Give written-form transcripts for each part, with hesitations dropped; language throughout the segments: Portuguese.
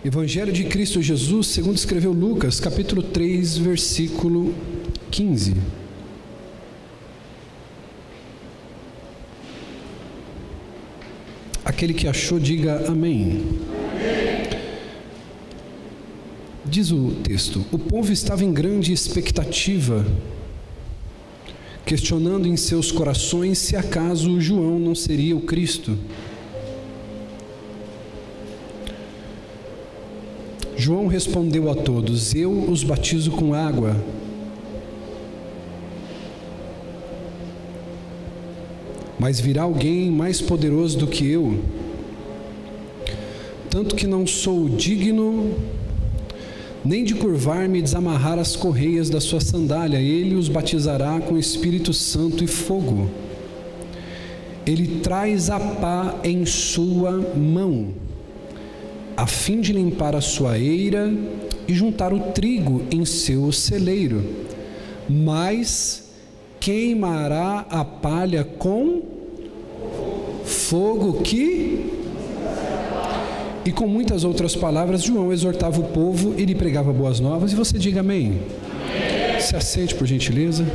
Evangelho de Cristo Jesus, segundo escreveu Lucas, capítulo 3, versículo 15. Aquele que achou, diga amém. Diz o texto: o povo estava em grande expectativa, questionando em seus corações se acaso João não seria o Cristo. João respondeu a todos: eu os batizo com água, mas virá alguém mais poderoso do que eu, tanto que não sou digno nem de curvar-me e desamarrar as correias da sua sandália. Ele os batizará com Espírito Santo e fogo. Ele traz a pá em sua mão, a fim de limpar a sua eira e juntar o trigo em seu celeiro, mas queimará a palha com fogo que... E com muitas outras palavras, João exortava o povo e lhe pregava boas novas. E você diga amém. Amém. Se aceite, por gentileza.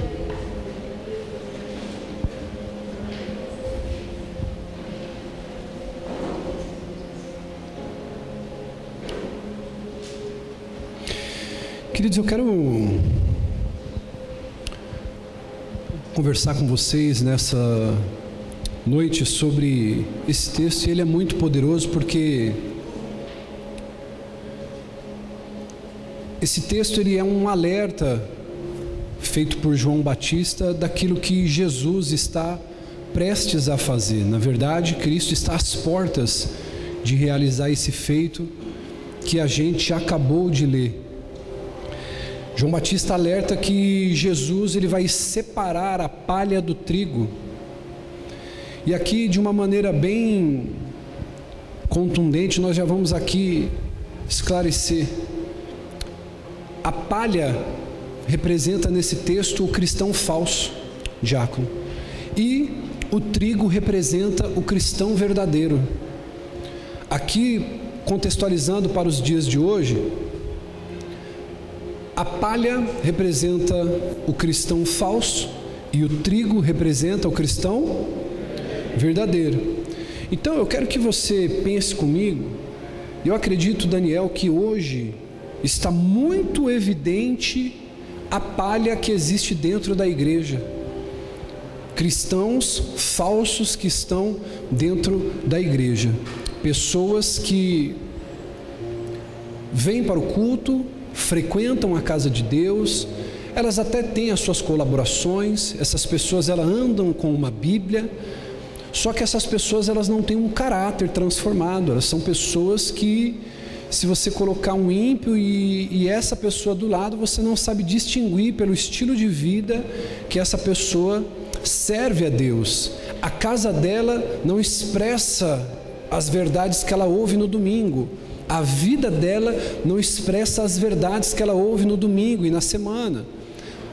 Queridos, eu quero conversar com vocês nessa noite sobre esse texto. Ele é muito poderoso porque esse texto ele é um alerta feito por João Batista daquilo que Jesus está prestes a fazer. Na verdade, Cristo está às portas de realizar esse feito que a gente acabou de ler. João Batista alerta que Jesus ele vai separar a palha do trigo. E aqui, de uma maneira bem contundente, nós já vamos aqui esclarecer. A palha representa nesse texto o cristão falso, diácono, e o trigo representa o cristão verdadeiro. Aqui, contextualizando para os dias de hoje, a palha representa o cristão falso e o trigo representa o cristão verdadeiro. Então eu quero que você pense comigo. Eu acredito, Daniel, que hoje está muito evidente a palha que existe dentro da igreja. Cristãos falsos que estão dentro da igreja. Pessoas que vêm para o culto, frequentam a casa de Deus, elas até têm as suas colaborações, essas pessoas elas andam com uma Bíblia, só que essas pessoas elas não têm um caráter transformado. Elas são pessoas que, se você colocar um ímpio e essa pessoa do lado, você não sabe distinguir pelo estilo de vida que essa pessoa serve a Deus. A casa dela não expressa as verdades que ela ouve no domingo. A vida dela não expressa as verdades que ela ouve no domingo e na semana.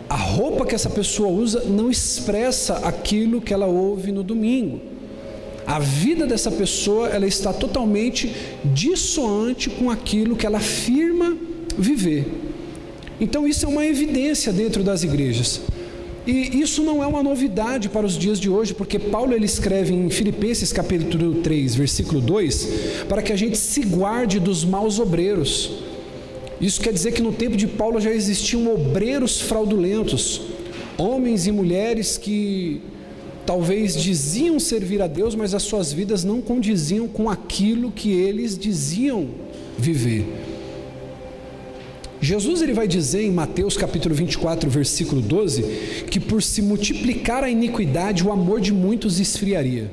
A roupa que essa pessoa usa não expressa aquilo que ela ouve no domingo. A vida dessa pessoa, ela está totalmente dissoante com aquilo que ela afirma viver. Então isso é uma evidência dentro das igrejas. E isso não é uma novidade para os dias de hoje, porque Paulo ele escreve em Filipenses capítulo 3, versículo 2, para que a gente se guarde dos maus obreiros. Isso quer dizer que no tempo de Paulo já existiam obreiros fraudulentos, homens e mulheres que talvez diziam servir a Deus, mas as suas vidas não condiziam com aquilo que eles diziam viver. Jesus ele vai dizer em Mateus capítulo 24, versículo 12, que por se multiplicar a iniquidade, o amor de muitos esfriaria.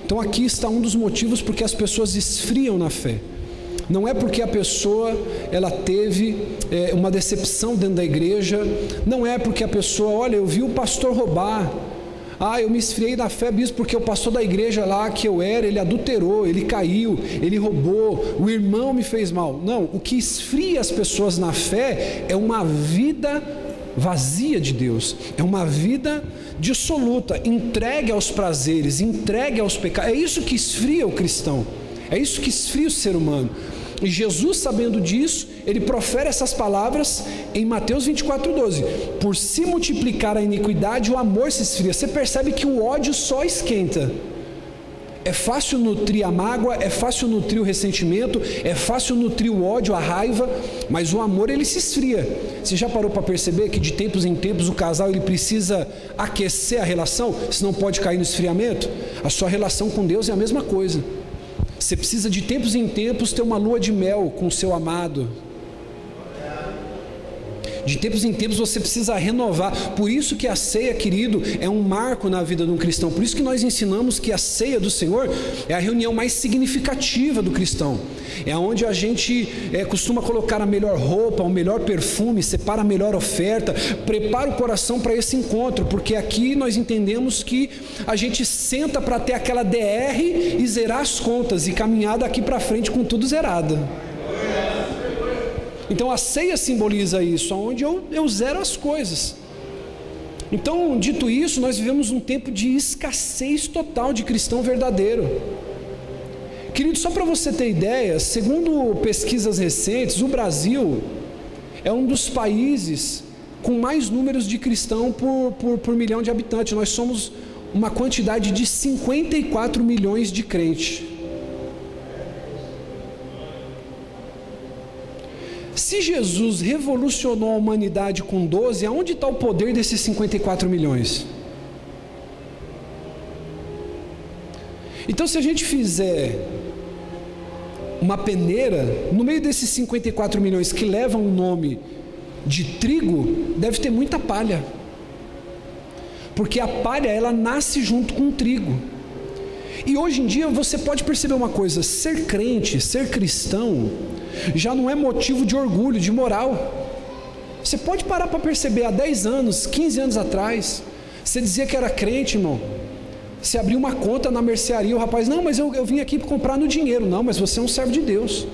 Então aqui está um dos motivos porque as pessoas esfriam na fé. Não é porque a pessoa ela teve uma decepção dentro da igreja, não é porque a pessoa, olha, eu vi o pastor roubar, eu me esfriei na fé, bispo, porque o pastor da igreja lá que eu era, ele adulterou, ele caiu, ele roubou, o irmão me fez mal. Não, o que esfria as pessoas na fé é uma vida vazia de Deus, é uma vida dissoluta, entregue aos prazeres, entregue aos pecados. É isso que esfria o cristão, é isso que esfria o ser humano. E Jesus, sabendo disso, ele profere essas palavras em Mateus 24:12: por se multiplicar a iniquidade, o amor se esfria. Você percebe que o ódio só esquenta. É fácil nutrir a mágoa, é fácil nutrir o ressentimento, é fácil nutrir o ódio, a raiva, mas o amor ele se esfria. Você já parou para perceber que de tempos em tempos o casal ele precisa aquecer a relação, senão pode cair no esfriamento? A sua relação com Deus é a mesma coisa. Você precisa de tempos em tempos ter uma lua de mel com o seu amado. De tempos em tempos você precisa renovar. Por isso que a ceia, querido, é um marco na vida de um cristão. Por isso que nós ensinamos que a ceia do Senhor é a reunião mais significativa do cristão. É onde a gente costuma colocar a melhor roupa, o melhor perfume, separa a melhor oferta, prepara o coração para esse encontro, porque aqui nós entendemos que a gente senta para ter aquela DR e zerar as contas e caminhar daqui para frente com tudo zerado. Então a ceia simboliza isso, onde eu zero as coisas. Então, dito isso, nós vivemos um tempo de escassez total de cristão verdadeiro. Querido, só para você ter ideia, segundo pesquisas recentes, o Brasil é um dos países com mais números de cristão por milhão de habitantes. Nós somos uma quantidade de 54 milhões de crentes. Se Jesus revolucionou a humanidade com 12, aonde está o poder desses 54 milhões? Então, se a gente fizer uma peneira, no meio desses 54 milhões que levam o nome de trigo, deve ter muita palha. Porque a palha, ela nasce junto com o trigo. E hoje em dia você pode perceber uma coisa: ser crente, ser cristão, já não é motivo de orgulho, de moral. Você pode parar para perceber, há 10 anos, 15 anos atrás, você dizia que era crente, irmão. Você abriu uma conta na mercearia, o rapaz: não, mas eu vim aqui para comprar no dinheiro. Não, mas você é um servo de Deus.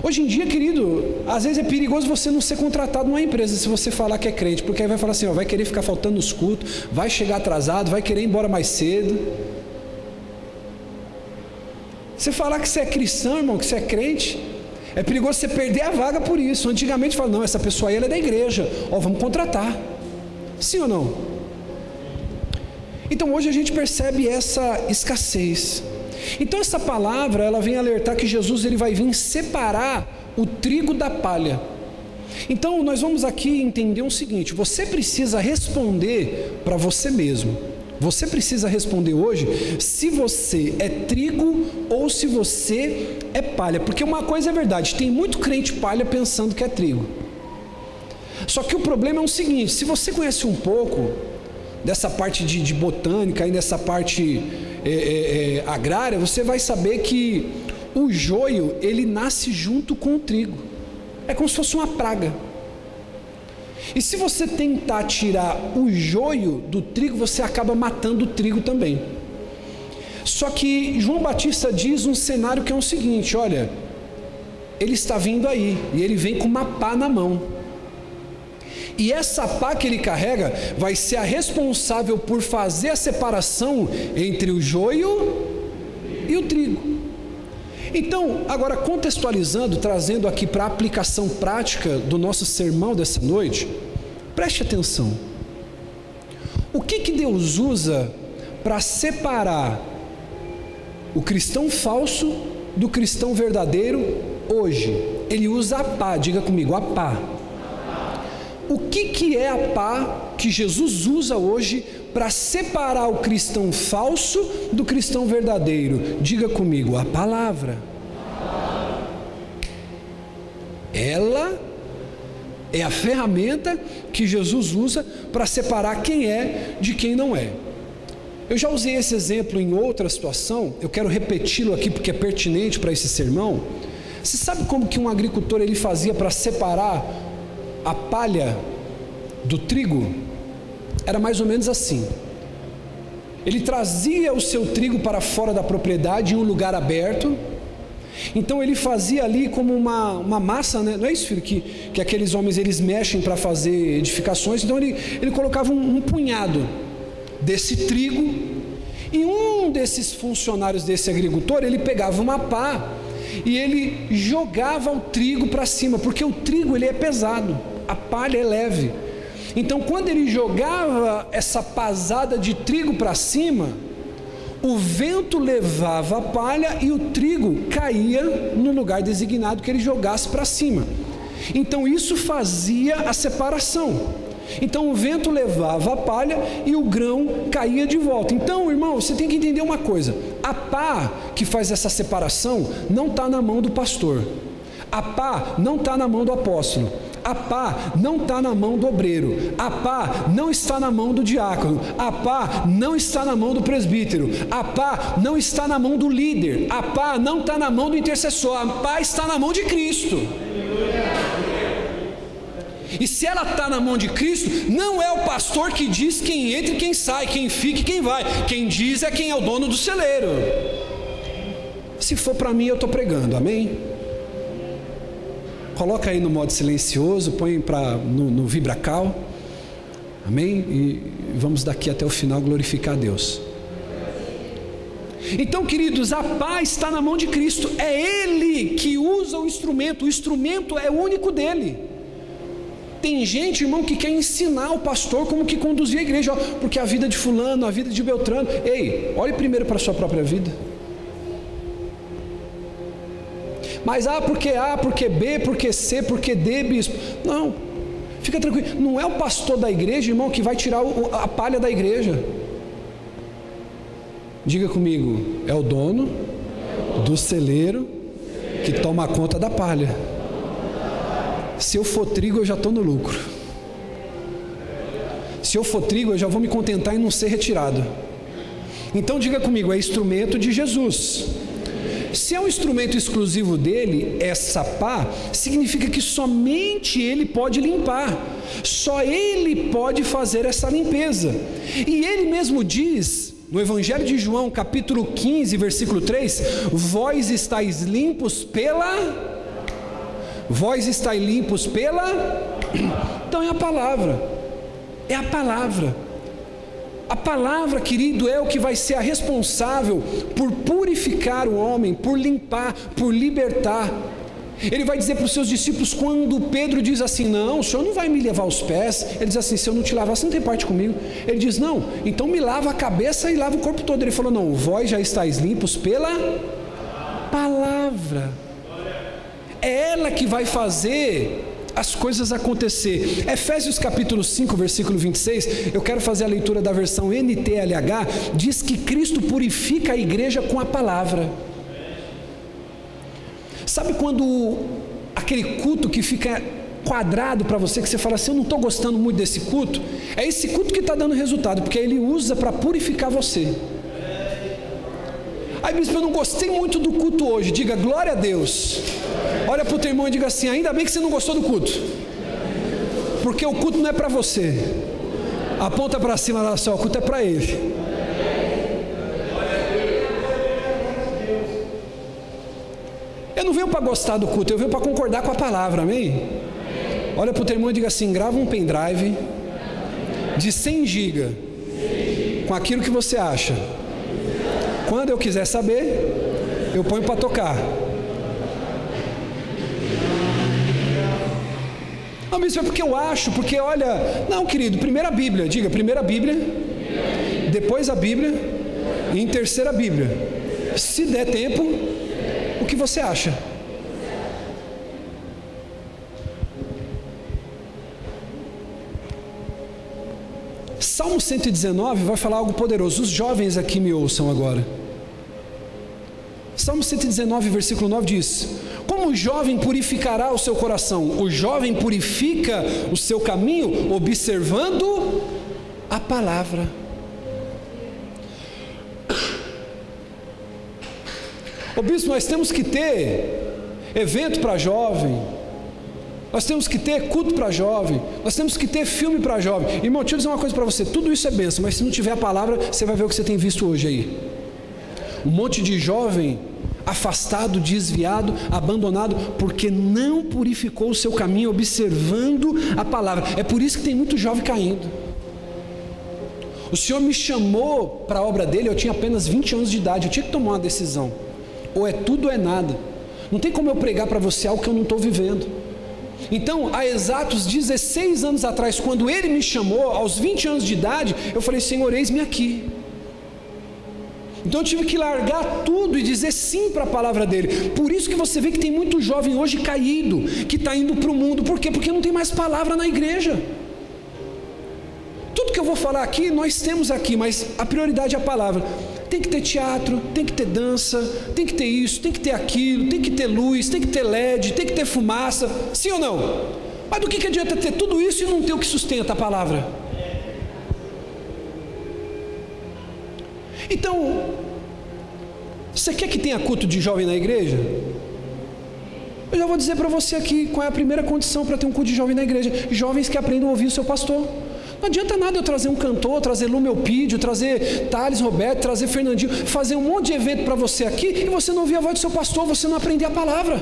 Hoje em dia, querido, às vezes é perigoso você não ser contratado numa empresa se você falar que é crente, porque aí vai falar assim, ó, vai querer ficar faltando nos cultos, vai chegar atrasado, vai querer ir embora mais cedo. Você falar que você é cristão, irmão, que você é crente, é perigoso você perder a vaga por isso. Antigamente fala, não, essa pessoa aí ela é da igreja, ó, vamos contratar. Sim ou não? Então hoje a gente percebe essa escassez. Então essa palavra, ela vem alertar que Jesus ele vai vir separar o trigo da palha. Então nós vamos aqui entender o seguinte: você precisa responder para você mesmo. Você precisa responder hoje se você é trigo ou se você é palha. Porque uma coisa é verdade, tem muito crente palha pensando que é trigo. Só que o problema é o seguinte: se você conhece um pouco dessa parte de botânica e dessa parte agrária, você vai saber que o joio, ele nasce junto com o trigo. É como se fosse uma praga. E se você tentar tirar o joio do trigo, você acaba matando o trigo também. Só que João Batista diz um cenário que é o seguinte: olha, ele está vindo aí, e ele vem com uma pá na mão. E essa pá que ele carrega vai ser a responsável por fazer a separação entre o joio e o trigo. Então, agora contextualizando, trazendo aqui para a aplicação prática do nosso sermão dessa noite, preste atenção. O que Deus usa para separar o cristão falso do cristão verdadeiro hoje? Ele usa a pá, diga comigo, a pá. O que é a pá que Jesus usa hoje para separar o cristão falso do cristão verdadeiro? Diga comigo, a palavra. Ela é a ferramenta que Jesus usa para separar quem é de quem não é. Eu já usei esse exemplo em outra situação, eu quero repeti-lo aqui porque é pertinente para esse sermão. Você sabe como que um agricultor ele fazia para separar a palha do trigo? Era mais ou menos assim: ele trazia o seu trigo para fora da propriedade em um lugar aberto. Então ele fazia ali como uma massa, né? Não é isso, filho? Que aqueles homens eles mexem para fazer edificações. Então ele colocava um punhado desse trigo, e um desses funcionários desse agricultor, ele pegava uma pá e ele jogava o trigo para cima, porque o trigo ele é pesado, a palha é leve. Então quando ele jogava essa pasada de trigo para cima, o vento levava a palha e o trigo caía no lugar designado que ele jogasse para cima. Então isso fazia a separação. Então o vento levava a palha e o grão caía de volta. Então, irmão, você tem que entender uma coisa: a pá que faz essa separação não está na mão do pastor, a pá não está na mão do apóstolo, a pá não está na mão do obreiro, a pá não está na mão do diácono, a pá não está na mão do presbítero, a pá não está na mão do líder, a pá não está na mão do intercessor, a pá está na mão de Cristo. E se ela está na mão de Cristo, não é o pastor que diz quem entra e quem sai, quem fica e quem vai. Quem diz é quem é o dono do celeiro. Se for para mim, eu estou pregando, amém? Coloca aí no modo silencioso, põe no vibracal, amém? E vamos daqui até o final glorificar a Deus. Então, queridos, a paz está na mão de Cristo. É Ele que usa o instrumento é único dele. Tem gente, irmão, que quer ensinar o pastor como que conduzir a igreja, porque a vida de fulano, a vida de Beltrano. Ei, olhe primeiro para a sua própria vida. Mas porque B, porque C, porque D, bispo. Não, fica tranquilo, não é o pastor da igreja, irmão, que vai tirar a palha da igreja. Diga comigo, é o dono do celeiro que toma conta da palha. Se eu for trigo, eu já estou no lucro. Se eu for trigo, eu já vou me contentar em não ser retirado. Então diga comigo, é instrumento de Jesus. Se é um instrumento exclusivo dele, essa pá, significa que somente ele pode limpar. Só ele pode fazer essa limpeza. E ele mesmo diz, no Evangelho de João, capítulo 15, versículo 3, vós estáis limpos pela... Vós estáis limpos pela... Então é a palavra. É a palavra. A palavra, querido, é o que vai ser a responsável por purificar o homem, por limpar, por libertar. Ele vai dizer para os seus discípulos, quando Pedro diz assim, não, o Senhor não vai me lavar os pés. Ele diz assim, se eu não te lavar, você não tem parte comigo. Ele diz, não, então me lava a cabeça e lava o corpo todo. Ele falou, não, vós já estáis limpos pela palavra. É ela que vai fazer as coisas acontecer. Efésios capítulo 5, versículo 26, eu quero fazer a leitura da versão NTLH, diz que Cristo purifica a igreja com a palavra. Sabe quando aquele culto que fica quadrado para você, que você fala assim, eu não estou gostando muito desse culto? É esse culto que está dando resultado, porque ele usa para purificar você. Aí, bispo, eu não gostei muito do culto hoje. Diga, glória a Deus. Olha para o teu irmão e diga assim, ainda bem que você não gostou do culto, porque o culto não é para você. Aponta para cima da sua, o culto é para ele. Eu não venho para gostar do culto, eu venho para concordar com a palavra, amém? Olha para o teu irmão e diga assim, grava um pendrive de 100 GB com aquilo que você acha. Quando eu quiser saber, eu ponho para tocar. Não, bispo, é porque eu acho, porque olha... Não, querido, primeiro a Bíblia, diga, primeiro a Bíblia, depois a Bíblia, e em terceira a Bíblia. Se der tempo, o que você acha? Salmo 119 vai falar algo poderoso. Os jovens aqui me ouçam agora. Salmo 119, versículo 9 diz, como o jovem purificará o seu coração? O jovem purifica o seu caminho observando a palavra. Ô bispo, nós temos que ter evento para jovem, nós temos que ter culto para jovem, nós temos que ter filme para jovem. Irmão, deixa eu dizer uma coisa para você, tudo isso é bênção, mas se não tiver a palavra, você vai ver o que você tem visto hoje aí. Um monte de jovem afastado, desviado, abandonado, porque não purificou o seu caminho observando a palavra. É por isso que tem muito jovem caindo. O Senhor me chamou para a obra dele, eu tinha apenas 20 anos de idade, eu tinha que tomar uma decisão, ou é tudo ou é nada. Não tem como eu pregar para você algo que eu não estou vivendo. Então, há exatos 16 anos atrás, quando Ele me chamou, aos 20 anos de idade, eu falei: Senhor, eis-me aqui. Então eu tive que largar tudo e dizer sim para a palavra dele. Por isso que você vê que tem muito jovem hoje caído, que está indo para o mundo. Por quê? Porque não tem mais palavra na igreja. Tudo que eu vou falar aqui, nós temos aqui, mas a prioridade é a palavra. Tem que ter teatro, tem que ter dança, tem que ter isso, tem que ter aquilo, tem que ter luz, tem que ter LED, tem que ter fumaça. Sim ou não? Mas do que adianta ter tudo isso e não ter o que sustenta a palavra? Então, você quer que tenha culto de jovem na igreja? Eu já vou dizer para você aqui qual é a primeira condição para ter um culto de jovem na igreja: jovens que aprendam a ouvir o seu pastor. Não adianta nada eu trazer um cantor, trazer Lumelpídio, trazer Thales Roberto, trazer Fernandinho, fazer um monte de evento para você aqui e você não ouvir a voz do seu pastor, você não aprender a palavra.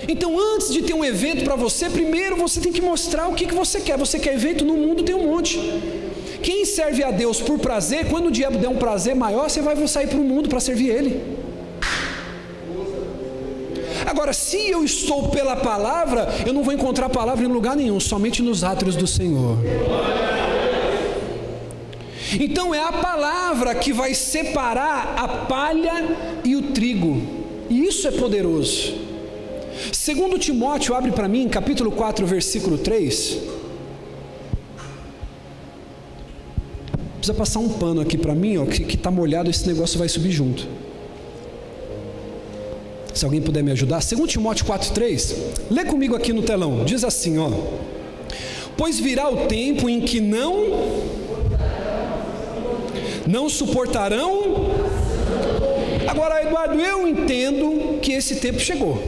Então, antes de ter um evento para você, primeiro você tem que mostrar o que você quer. Você quer evento? No mundo tem um monte. Quem serve a Deus por prazer, quando o diabo der um prazer maior, você vai sair para o mundo para servir ele. Agora, se eu estou pela palavra, eu não vou encontrar palavra em lugar nenhum, somente nos átrios do Senhor. Então é a palavra que vai separar a palha e o trigo, e isso é poderoso. Segundo Timóteo, abre para mim, capítulo 4, versículo 3. Precisa passar um pano aqui para mim, ó, que está molhado, esse negócio vai subir junto. Se alguém puder me ajudar. 2 Timóteo 4,3. Lê comigo aqui no telão. Diz assim, ó: pois virá o tempo em que não suportarão. Agora, Eduardo, eu entendo que esse tempo chegou.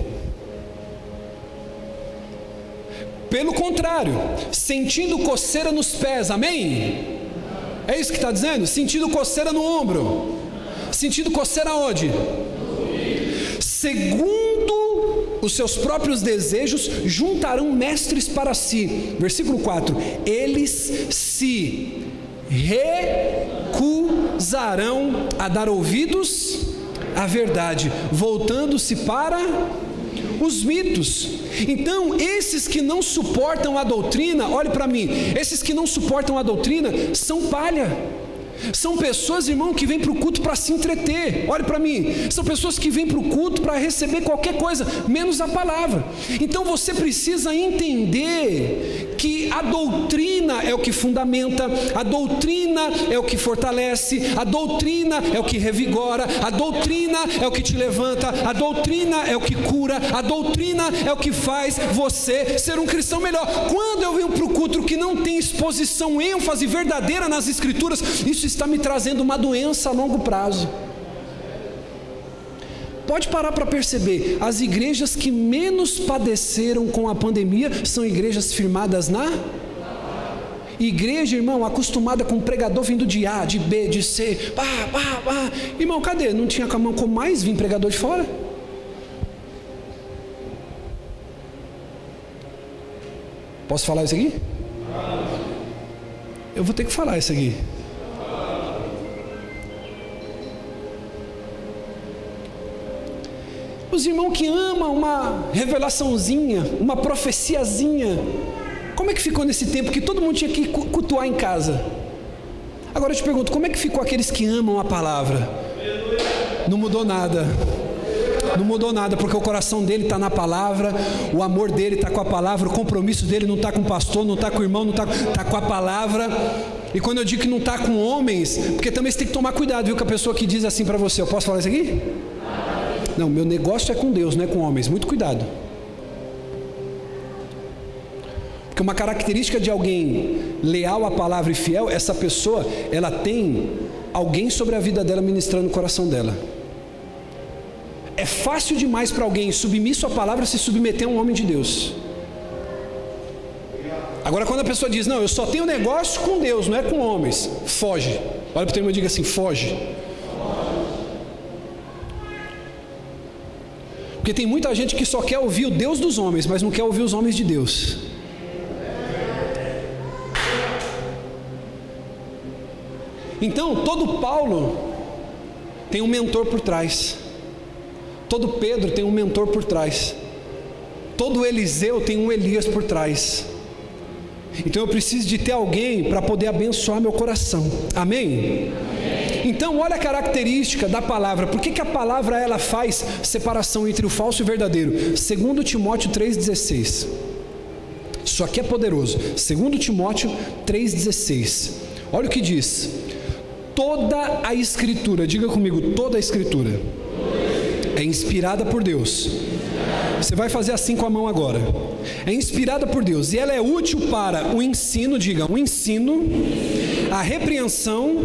Pelo contrário, sentindo coceira nos pés, amém? É isso que está dizendo? Sentindo coceira no ombro. Sentindo coceira onde? Segundo os seus próprios desejos, juntarão mestres para si. Versículo 4: eles se recusarão a dar ouvidos à verdade, voltando-se para os mitos. Então, esses que não suportam a doutrina, olhe para mim, esses que não suportam a doutrina são palha. São pessoas, irmão, que vêm para o culto para se entreter. Olhe para mim, são pessoas que vêm para o culto para receber qualquer coisa, menos a palavra. Então você precisa entender que a doutrina é o que fundamenta, a doutrina é o que fortalece, a doutrina é o que revigora, a doutrina é o que te levanta, a doutrina é o que cura, a doutrina é o que faz você ser um cristão melhor. Quando eu venho para o culto que não tem exposição, ênfase verdadeira nas escrituras, isso está me trazendo uma doença a longo prazo. Pode parar para perceber, as igrejas que menos padeceram com a pandemia são igrejas firmadas na igreja, irmão, acostumada com pregador vindo de A, de B, de C, irmão, cadê? Não tinha como mais vir pregador de fora? Posso falar isso aqui? Eu vou ter que falar isso aqui. Os irmãos que amam uma revelaçãozinha, uma profeciazinha, como é que ficou nesse tempo que todo mundo tinha que cultuar em casa? Agora eu te pergunto, como é que ficou aqueles que amam a palavra? Não mudou nada. Não mudou nada, porque o coração dele está na palavra, o amor dele está com a palavra, o compromisso dele não está com o pastor, não está com o irmão, não está com a palavra. E quando eu digo que não está com homens, porque também você tem que tomar cuidado, viu, com a pessoa que diz assim para você: eu posso falar isso aqui? Não, meu negócio é com Deus, não é com homens. Muito cuidado. Porque uma característica de alguém leal à palavra e fiel, essa pessoa, ela tem alguém sobre a vida dela ministrando no coração dela. É fácil demais para alguém submisso à palavra se submeter a um homem de Deus. Agora, quando a pessoa diz: não, eu só tenho negócio com Deus, não é com homens, foge. Olha para o teu irmão e diga assim: foge. Porque tem muita gente que só quer ouvir o Deus dos homens, mas não quer ouvir os homens de Deus. Então, todo Paulo tem um mentor por trás. Todo Pedro tem um mentor por trás. Todo Eliseu tem um Elias por trás. Então eu preciso de ter alguém para poder abençoar meu coração. Amém? Então olha a característica da palavra. Por que a palavra ela faz separação entre o falso e o verdadeiro? 2 Timóteo 3,16. Isso aqui é poderoso. 2 Timóteo 3,16. Olha o que diz. Toda a escritura, diga comigo, toda a escritura é inspirada por Deus. Você vai fazer assim com a mão agora. É inspirada por Deus e ela é útil para o ensino, diga, o ensino, a repreensão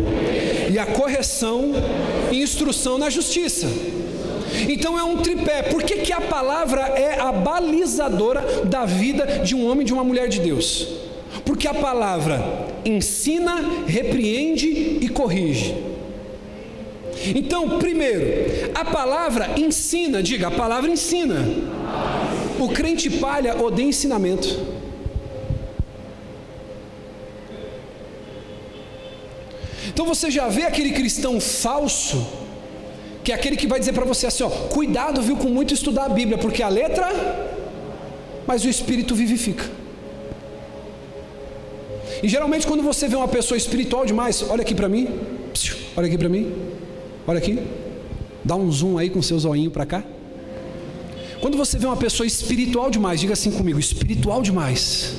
e a correção e instrução na justiça. Então é um tripé. Por que a palavra é a balizadora da vida de um homem e de uma mulher de Deus? Porque a palavra ensina, repreende e corrige. Então, primeiro, a palavra ensina, diga, a palavra ensina. O crente palha odeia ensinamento. Então você já vê aquele cristão falso, que é aquele que vai dizer para você assim, ó, cuidado, viu, com muito estudar a Bíblia, porque a letra, mas o Espírito vivifica. E geralmente quando você vê uma pessoa espiritual demais, olha aqui para mim, olha aqui para mim, olha aqui, dá um zoom aí com seu zoinho para cá. Quando você vê uma pessoa espiritual demais, diga assim comigo, espiritual demais,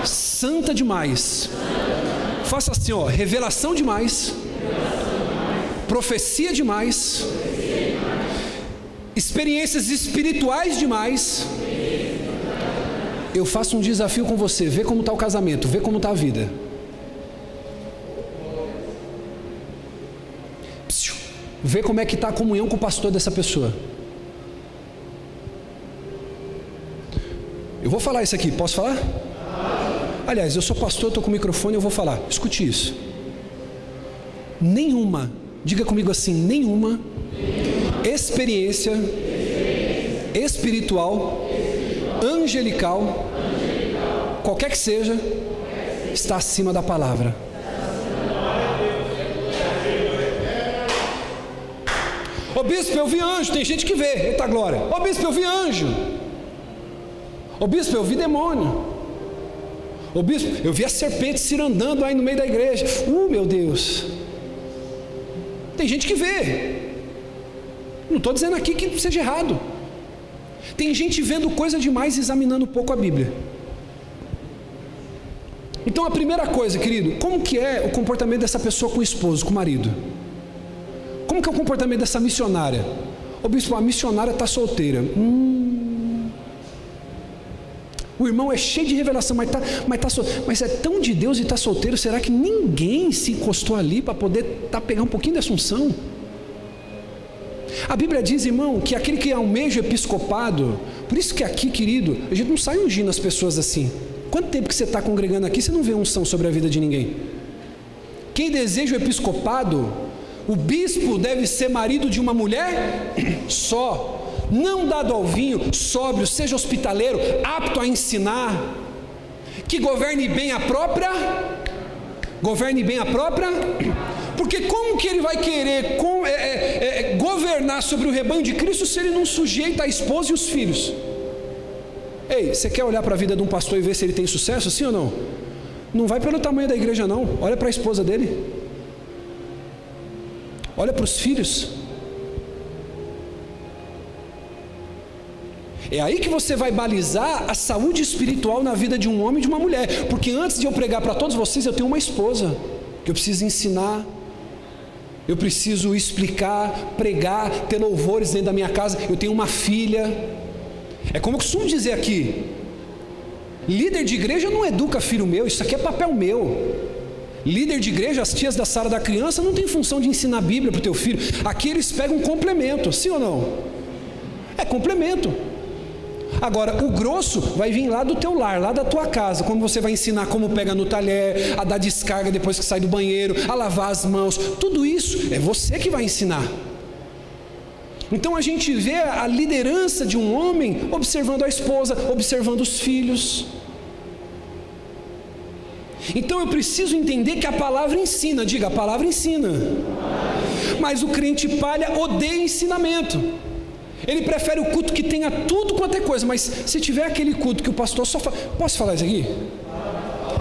santa demais, faça assim, ó, revelação demais, profecia demais, experiências espirituais demais. Eu faço um desafio com você, vê como está o casamento, vê como está a vida. Vê como é que está a comunhão com o pastor dessa pessoa. Eu vou falar isso aqui, posso falar? Aliás, eu sou pastor, estou com o microfone, eu vou falar. Escute isso. Nenhuma, diga comigo assim, nenhuma experiência espiritual, angelical, qualquer que seja, está acima da palavra. Ô bispo, eu vi anjo, tem gente que vê, eita glória. Ô bispo, eu vi anjo. Ô bispo, eu vi demônio. Ô bispo, eu vi a serpente cirandando aí no meio da igreja. Meu Deus. Tem gente que vê. Não estou dizendo aqui que seja errado. Tem gente vendo coisa demais e examinando pouco a Bíblia. Então a primeira coisa, querido, como que é o comportamento dessa pessoa com o esposo, com o marido? Como que é o comportamento dessa missionária? Ô bispo, a missionária está solteira. O irmão é cheio de revelação, mas é tão de Deus e está solteiro. Será que ninguém se encostou ali para poder pegar um pouquinho dessa unção? A Bíblia diz, irmão, que aquele que almeja o episcopado, por isso que aqui, querido, a gente não sai ungindo as pessoas assim. Quanto tempo que você está congregando aqui, você não vê unção sobre a vida de ninguém? Quem deseja o episcopado, o bispo deve ser marido de uma mulher só, não dado ao vinho, sóbrio, seja hospitaleiro, apto a ensinar, que governe bem a própria, porque como que ele vai querer governar sobre o rebanho de Cristo se ele não sujeita a esposa e os filhos? Ei, você quer olhar para a vida de um pastor e ver se ele tem sucesso, sim ou não? Não vai pelo tamanho da igreja não, olha para a esposa dele, olha para os filhos. É aí que você vai balizar a saúde espiritual na vida de um homem e de uma mulher. Porque antes de eu pregar para todos vocês, eu tenho uma esposa que eu preciso ensinar, eu preciso explicar, pregar, ter louvores dentro da minha casa. Eu tenho uma filha. É como eu costumo dizer aqui, líder de igreja não educa filho meu, isso aqui é papel meu. Líder de igreja, as tias da sala da criança não tem função de ensinar a Bíblia para o teu filho. Aqui eles pegam um complemento, sim ou não? É complemento. Agora, o grosso vai vir lá do teu lar, lá da tua casa, quando você vai ensinar como pega no talher, a dar descarga depois que sai do banheiro, a lavar as mãos, tudo isso é você que vai ensinar. Então a gente vê a liderança de um homem observando a esposa, observando os filhos. Então eu preciso entender que a palavra ensina, diga, a palavra ensina. Mas o crente palha odeia ensinamento. Ele prefere o culto que tenha tudo quanto é coisa, mas se tiver aquele culto que o pastor só fala... Posso falar isso aqui?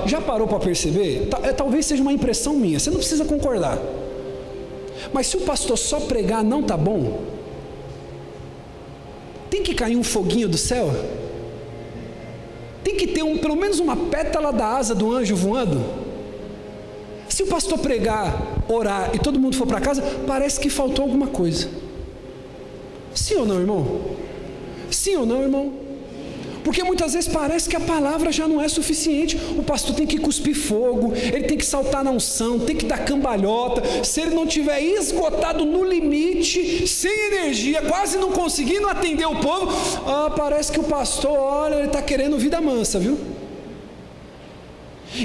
Já parou para perceber? Talvez seja uma impressão minha, você não precisa concordar. Mas se o pastor só pregar não tá bom, tem que cair um foguinho do céu? Tem que ter pelo menos uma pétala da asa do anjo voando? Se o pastor pregar, orar e todo mundo for para casa, parece que faltou alguma coisa. Sim ou não, irmão? Sim ou não, irmão? Porque muitas vezes parece que a palavra já não é suficiente. O pastor tem que cuspir fogo, ele tem que saltar na unção, tem que dar cambalhota. Se ele não tiver esgotado no limite, sem energia, quase não conseguindo atender o povo, parece que o pastor, olha, ele está querendo vida mansa, viu?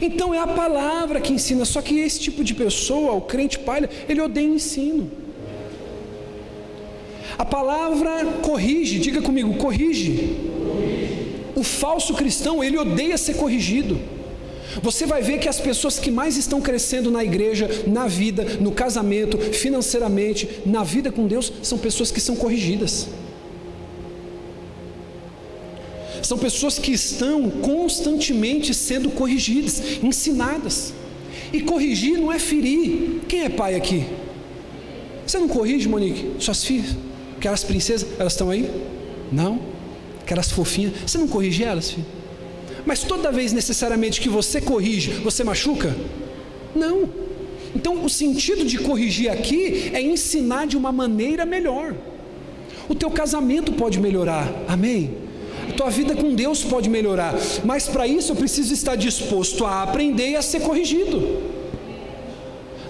Então é a palavra que ensina. Só que esse tipo de pessoa, o crente palha, ele odeia o ensino. A palavra corrige, diga comigo, corrige. O falso cristão, ele odeia ser corrigido. Você vai ver que as pessoas que mais estão crescendo na igreja, na vida, no casamento, financeiramente, na vida com Deus, são pessoas que são corrigidas. São pessoas que estão constantemente sendo corrigidas, ensinadas. E corrigir não é ferir. Quem é pai aqui? Você não corrige, Monique? Suas filhas? Aquelas princesas, elas estão aí? Não? Aquelas fofinhas, você não corrige elas, filho? Mas toda vez necessariamente que você corrige, você machuca? Não. Então o sentido de corrigir aqui é ensinar de uma maneira melhor. O teu casamento pode melhorar, amém? A tua vida com Deus pode melhorar, mas para isso eu preciso estar disposto a aprender e a ser corrigido.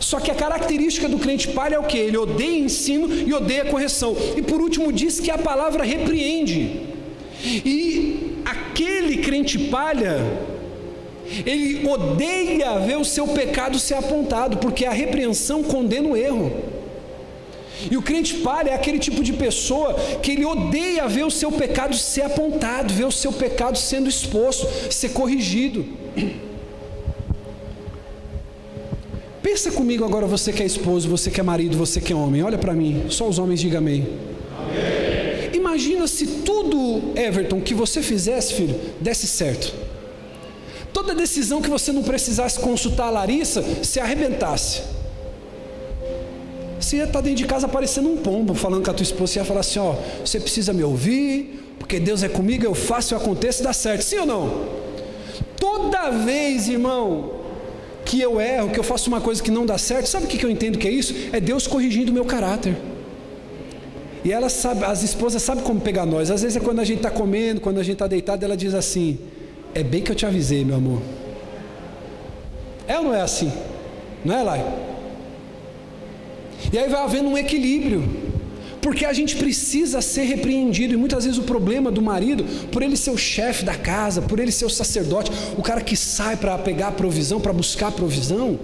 Só que a característica do crente palha é o que? Ele odeia ensino e odeia correção. E por último diz que a palavra repreende. E aquele crente palha, ele odeia ver o seu pecado ser apontado, porque a repreensão condena o erro. E o crente palha é aquele tipo de pessoa que ele odeia ver o seu pecado ser apontado, ver o seu pecado sendo exposto, ser corrigido. Pensa comigo agora, você que é esposo, você que é marido, você que é homem, olha para mim, só os homens digam amém. Amém. Imagina se tudo, Everton, que você fizesse, filho, desse certo. Toda decisão que você não precisasse consultar a Larissa, se arrebentasse. Você ia estar dentro de casa parecendo um pombo, falando com a tua esposa, você ia falar assim, você precisa me ouvir, porque Deus é comigo, eu faço, eu aconteço, dá certo. Sim ou não? Toda vez, irmão, que eu erro, que eu faço uma coisa que não dá certo, sabe o que eu entendo que é isso? É Deus corrigindo o meu caráter. E ela sabe, as esposas sabem como pegar nós. Às vezes é quando a gente está comendo, quando a gente está deitado, ela diz assim, é bem que eu te avisei, meu amor. É ou não é assim? Não é, Lai? E aí vai havendo um equilíbrio, porque a gente precisa ser repreendido. E muitas vezes o problema do marido, por ele ser o chefe da casa, por ele ser o sacerdote, o cara que sai para pegar a provisão, para buscar a provisão,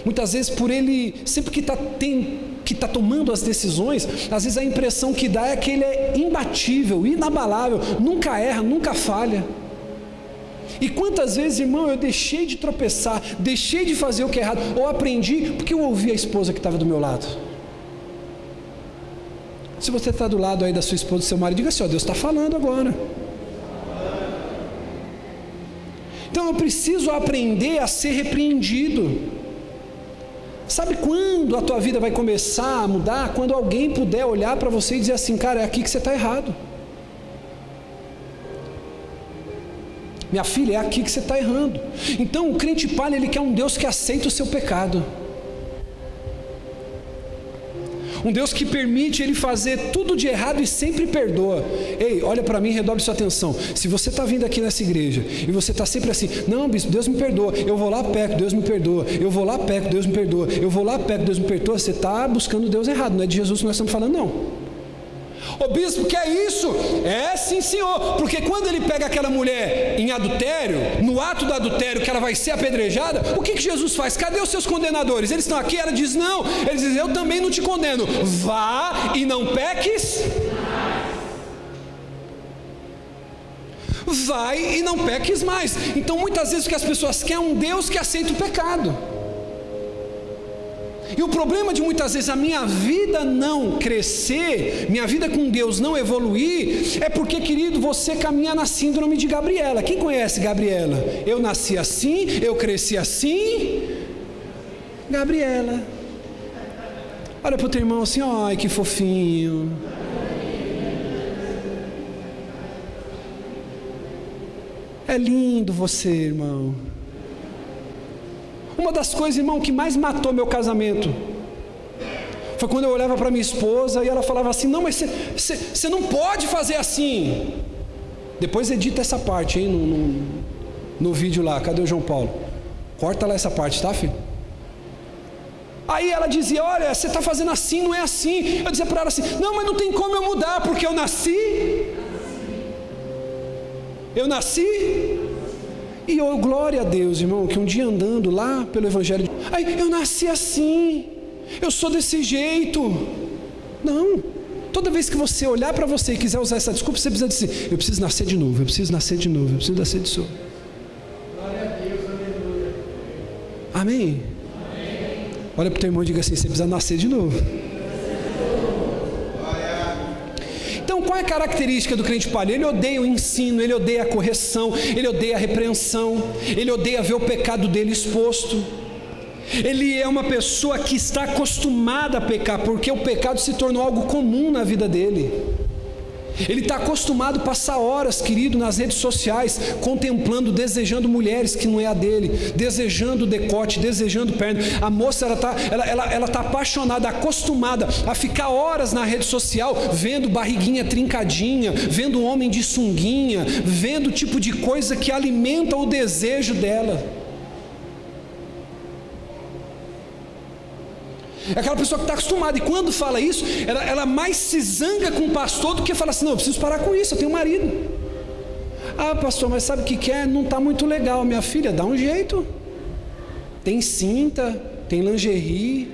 muitas vezes por ele, sempre que está tomando as decisões, às vezes a impressão que dá é que ele é imbatível, inabalável, nunca erra, nunca falha. E quantas vezes, irmão, eu deixei de tropeçar, deixei de fazer o que é errado, ou aprendi porque eu ouvi a esposa que estava do meu lado. Se você está do lado aí da sua esposa, do seu marido, diga assim, Deus está falando agora. Então eu preciso aprender a ser repreendido. Sabe quando a tua vida vai começar a mudar? Quando alguém puder olhar para você e dizer assim, cara, é aqui que você está errado. Minha filha, é aqui que você está errando. Então o crente palha, ele quer um Deus que aceita o seu pecado. Um Deus que permite ele fazer tudo de errado e sempre perdoa. Ei, olha para mim, redobre sua atenção. Se você está vindo aqui nessa igreja e você está sempre assim, não, bispo, Deus me perdoa, eu vou lá, peco, Deus me perdoa, eu vou lá, peco, Deus me perdoa, eu vou lá, peco, Deus me perdoa, você está buscando Deus errado, não é de Jesus que nós estamos falando, não. Ô bispo, que é isso? É sim, senhor, porque quando ele pega aquela mulher em adultério, no ato do adultério, que ela vai ser apedrejada, o que Jesus faz? Cadê os seus condenadores? Eles estão aqui? Ela diz não, ele diz, eu também não te condeno, vá e não peques. Vai e não peques mais. Então muitas vezes o que as pessoas querem é um Deus que aceita o pecado. E o problema de muitas vezes a minha vida não crescer, minha vida com Deus não evoluir, é porque, querido, você caminha na síndrome de Gabriela. Quem conhece Gabriela? Eu nasci assim, eu cresci assim. Gabriela. Olha para o teu irmão assim, ai que fofinho. É lindo você, irmão. Uma das coisas, irmão, que mais matou meu casamento foi quando eu olhava para minha esposa e ela falava assim, não, mas você não pode fazer assim. Depois edita essa parte, hein, no vídeo lá. Cadê o João Paulo? Corta lá essa parte, tá, filho? Aí ela dizia, olha, você está fazendo assim, não é assim. Eu dizia para ela assim, não, mas não tem como eu mudar, porque eu nasci. E eu, glória a Deus, irmão, que um dia andando lá pelo Evangelho, aí eu nasci assim, eu sou desse jeito. Não, toda vez que você olhar para você e quiser usar essa desculpa, você precisa dizer, eu preciso nascer de novo, eu preciso nascer de novo, eu preciso nascer de novo. Glória a Deus, aleluia. Amém? Amém. Olha para o teu irmão e diga assim, você precisa nascer de novo. Então, qual é a característica do crente palha? Ele odeia o ensino, ele odeia a correção, ele odeia a repreensão, ele odeia ver o pecado dele exposto. Ele é uma pessoa que está acostumada a pecar, porque o pecado se tornou algo comum na vida dele. Ele está acostumado a passar horas, querido, nas redes sociais, contemplando, desejando mulheres que não é a dele, desejando decote, desejando perna. A moça, ela está apaixonada, acostumada a ficar horas na rede social, vendo barriguinha trincadinha, vendo homem de sunguinha, vendo o tipo de coisa que alimenta o desejo dela. É aquela pessoa que está acostumada, e quando fala isso, ela mais se zanga com o pastor do que fala assim, não, eu preciso parar com isso, eu tenho marido. Ah, pastor, mas sabe o que é? Não está muito legal. Minha filha, dá um jeito. Tem cinta, tem lingerie.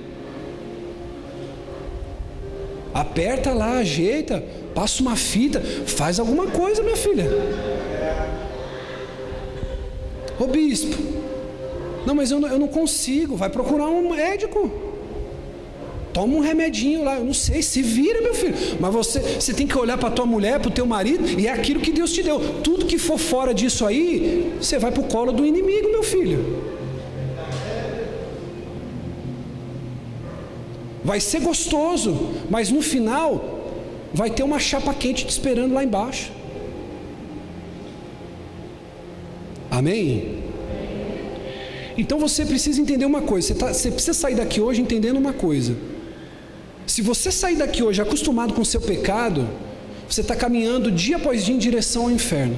Aperta lá, ajeita, passa uma fita, faz alguma coisa, minha filha. Ô bispo, não, mas eu não consigo, vai procurar um médico. Toma um remedinho lá, eu não sei, se vira, meu filho. Mas você tem que olhar para a tua mulher, para o teu marido, e é aquilo que Deus te deu. Tudo que for fora disso aí, você vai para o colo do inimigo, meu filho. Vai ser gostoso, mas no final, vai ter uma chapa quente te esperando lá embaixo. Amém? Então você precisa entender uma coisa, você precisa sair daqui hoje entendendo uma coisa. Se você sair daqui hoje acostumado com o seu pecado, você está caminhando dia após dia em direção ao inferno.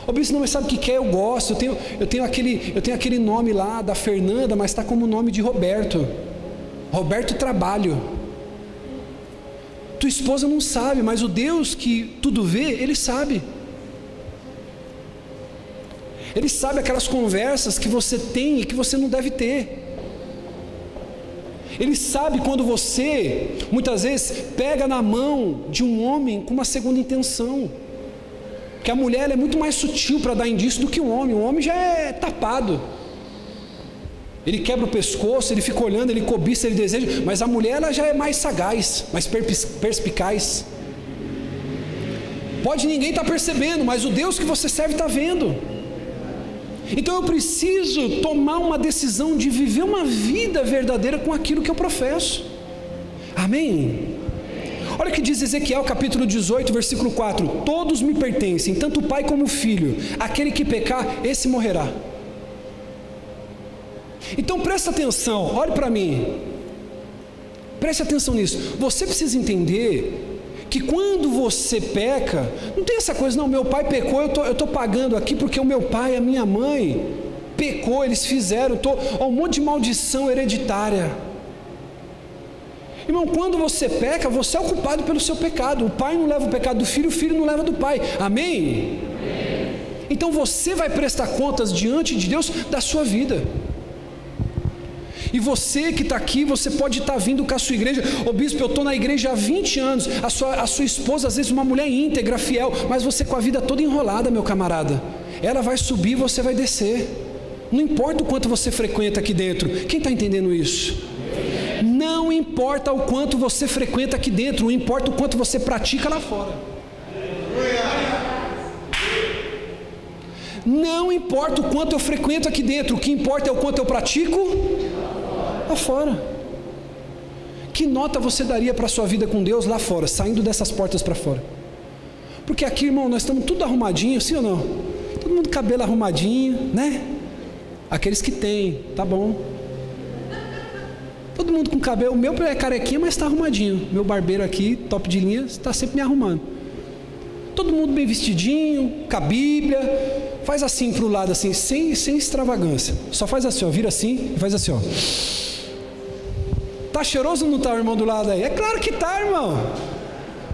Ô bispo, não, mas sabe o que é? Eu gosto, eu tenho aquele nome lá da Fernanda, mas está como o nome de Roberto. Roberto Trabalho. Tua esposa não sabe, mas o Deus que tudo vê, Ele sabe. Ele sabe aquelas conversas que você tem e que você não deve ter. Ele sabe quando você, muitas vezes, pega na mão de um homem com uma segunda intenção. Porque a mulher ela é muito mais sutil para dar indício do que o homem já é tapado. Ele quebra o pescoço, ele fica olhando, ele cobiça, ele deseja, mas a mulher ela já é mais sagaz, mais perspicaz. Pode ninguém estar percebendo, mas o Deus que você serve está vendo. Então eu preciso tomar uma decisão de viver uma vida verdadeira com aquilo que eu professo. Amém? Olha o que diz Ezequiel capítulo 18, versículo 4: todos me pertencem, tanto o pai como o filho, aquele que pecar, esse morrerá. Então presta atenção, olhe para mim, preste atenção nisso. Você precisa entender que quando você peca, não tem essa coisa, não, meu pai pecou, eu estou pagando aqui porque o meu pai e a minha mãe pecou, eles fizeram, um monte de maldição hereditária. Irmão, quando você peca, você é o culpado pelo seu pecado. O pai não leva o pecado do filho, o filho não leva do pai. Amém? Então você vai prestar contas diante de Deus da sua vida. E você que está aqui, você pode estar vindo com a sua igreja, ô bispo, eu estou na igreja há 20 anos, a sua esposa, às vezes uma mulher íntegra, fiel, mas você com a vida toda enrolada, meu camarada, ela vai subir e você vai descer. Não importa o quanto você frequenta aqui dentro. Quem está entendendo isso? Não importa o quanto você frequenta aqui dentro, não importa o quanto você pratica lá fora. Não importa o quanto eu frequento aqui dentro, o que importa é o quanto eu pratico lá fora. Que nota você daria para a sua vida com Deus lá fora, saindo dessas portas para fora? Porque aqui, irmão, nós estamos tudo arrumadinho, sim ou não? Todo mundo cabelo arrumadinho, né? Aqueles que têm, tá bom. Todo mundo com cabelo, o meu é carequinha, mas está arrumadinho. Meu barbeiro aqui, top de linha, está sempre me arrumando. Todo mundo bem vestidinho, com a Bíblia. Faz assim para o lado, assim, sem extravagância. Só faz assim, ó, vira assim e faz assim, ó. Tá cheiroso ou não tá, o irmão do lado aí? É claro que tá, irmão.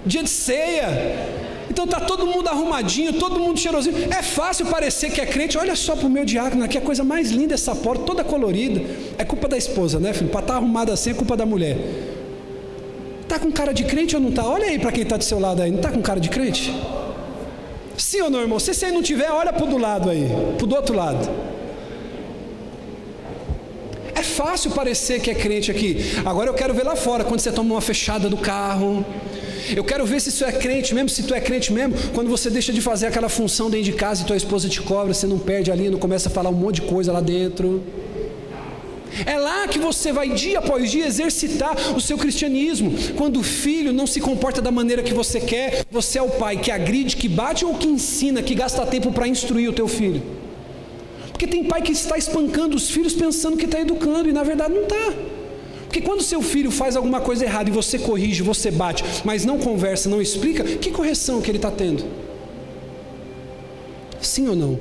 Dia de ceia. Então tá todo mundo arrumadinho, todo mundo cheirosinho. É fácil parecer que é crente. Olha só pro meu diácono aqui, a coisa mais linda essa porta, toda colorida. É culpa da esposa, né, filho? Para estar arrumada assim é culpa da mulher. Tá com cara de crente ou não tá? Olha aí para quem tá do seu lado aí, não tá com cara de crente? Sim ou não, irmão? Se aí não tiver, olha pro do lado aí, pro do outro lado. É fácil parecer que é crente aqui. Agora eu quero ver lá fora, quando você toma uma fechada do carro. Eu quero ver se isso é crente mesmo, se tu é crente mesmo, quando você deixa de fazer aquela função dentro de casa e tua esposa te cobra, você não perde ali, não começa a falar um monte de coisa lá dentro. É lá que você vai dia após dia exercitar o seu cristianismo. Quando o filho não se comporta da maneira que você quer, você é o pai que agride, que bate ou que ensina, que gasta tempo para instruir o teu filho. Porque tem pai que está espancando os filhos pensando que está educando e na verdade não está. Porque quando seu filho faz alguma coisa errada e você corrige, você bate, mas não conversa, não explica, que correção que ele está tendo? Sim ou não?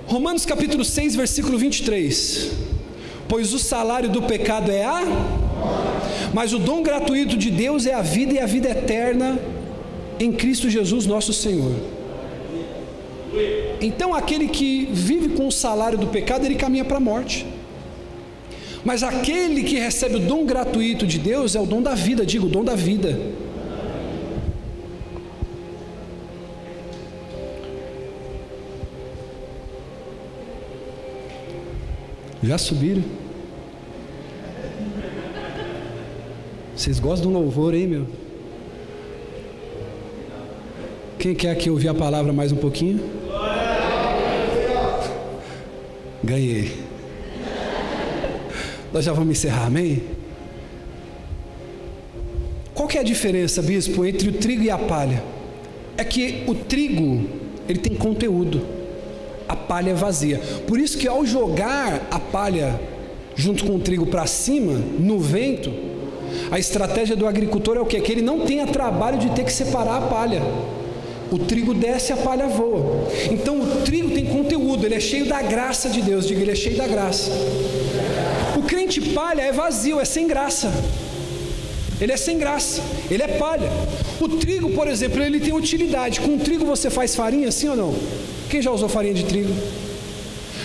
Romanos capítulo 6, versículo 23. Pois o salário do pecado é a... mas o dom gratuito de Deus é a vida e a vida eterna em Cristo Jesus nosso Senhor. Então aquele que vive com o salário do pecado, ele caminha para a morte. Mas aquele que recebe o dom gratuito de Deus é o dom da vida, digo, o dom da vida. Já subiram? Vocês gostam do louvor, hein, meu? Quem quer aqui ouvir a palavra mais um pouquinho? Ganhei. Nós já vamos encerrar, amém? Qual que é a diferença, bispo, entre o trigo e a palha? É que o trigo, ele tem conteúdo, a palha é vazia. Por isso que ao jogar a palha junto com o trigo para cima, no vento, a estratégia do agricultor é o quê? Que ele não tenha trabalho de ter que separar a palha. O trigo desce e a palha voa. Então o trigo tem conteúdo, ele é cheio da graça de Deus. Diga, ele é cheio da graça. O crente palha é vazio, é sem graça. Ele é sem graça, ele é palha. O trigo, por exemplo, ele tem utilidade. Com o trigo você faz farinha, sim ou não? Quem já usou farinha de trigo?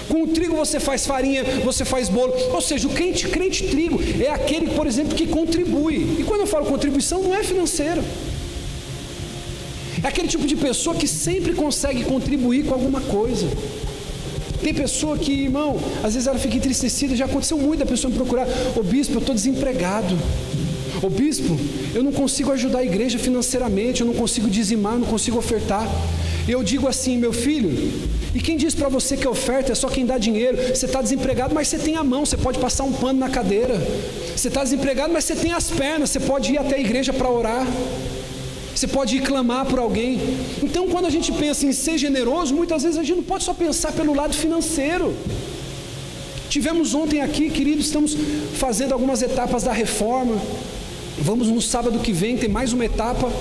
Com o trigo você faz farinha, você faz bolo. Ou seja, o crente trigo é aquele, por exemplo, que contribui. E quando eu falo contribuição, não é financeiro. É aquele tipo de pessoa que sempre consegue contribuir com alguma coisa. Tem pessoa que, irmão, às vezes ela fica entristecida. Já aconteceu muito da pessoa me procurar: ô bispo, eu estou desempregado. Ô bispo, eu não consigo ajudar a igreja financeiramente, eu não consigo dizimar, eu não consigo ofertar. Eu digo assim: meu filho, e quem diz para você que oferta é só quem dá dinheiro? Você está desempregado, mas você tem a mão, você pode passar um pano na cadeira. Você está desempregado, mas você tem as pernas, você pode ir até a igreja para orar. Você pode ir clamar por alguém. Então, quando a gente pensa em ser generoso, muitas vezes a gente não pode só pensar pelo lado financeiro. Tivemos ontem aqui, queridos, estamos fazendo algumas etapas da reforma. Vamos no sábado que vem, tem mais uma etapa.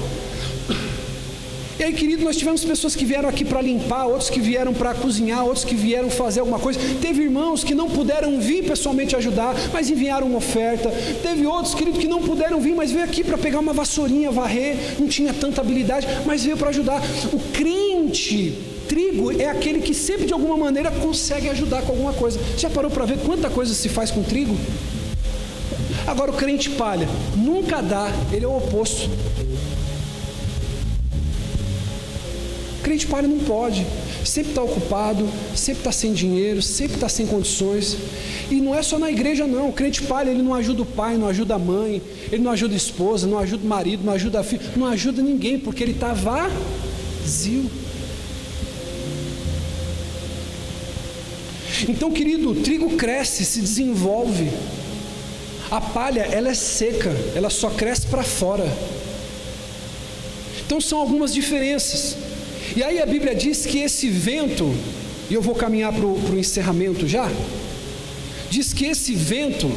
E aí, querido, nós tivemos pessoas que vieram aqui para limpar, outros que vieram para cozinhar, outros que vieram fazer alguma coisa. Teve irmãos que não puderam vir pessoalmente ajudar, mas enviaram uma oferta. Teve outros, querido, que não puderam vir, mas veio aqui para pegar uma vassourinha, varrer, não tinha tanta habilidade, mas veio para ajudar. O crente trigo é aquele que sempre de alguma maneira consegue ajudar com alguma coisa. Já parou para ver quanta coisa se faz com trigo? Agora o crente palha nunca dá, ele é o oposto. Crente palha não pode. sempre está ocupado, sempre está sem dinheiro, sempre está sem condições. E não é só na igreja não, o crente palha, ele não ajuda o pai, não ajuda a mãe, ele não ajuda a esposa, não ajuda o marido, não ajuda a filha, não ajuda ninguém, porque ele está vazio. Então, querido, o trigo cresce, se desenvolve. A palha, ela é seca, ela só cresce para fora. Então são algumas diferenças. E aí a Bíblia diz que esse vento, e eu vou caminhar para o encerramento já, diz que esse vento,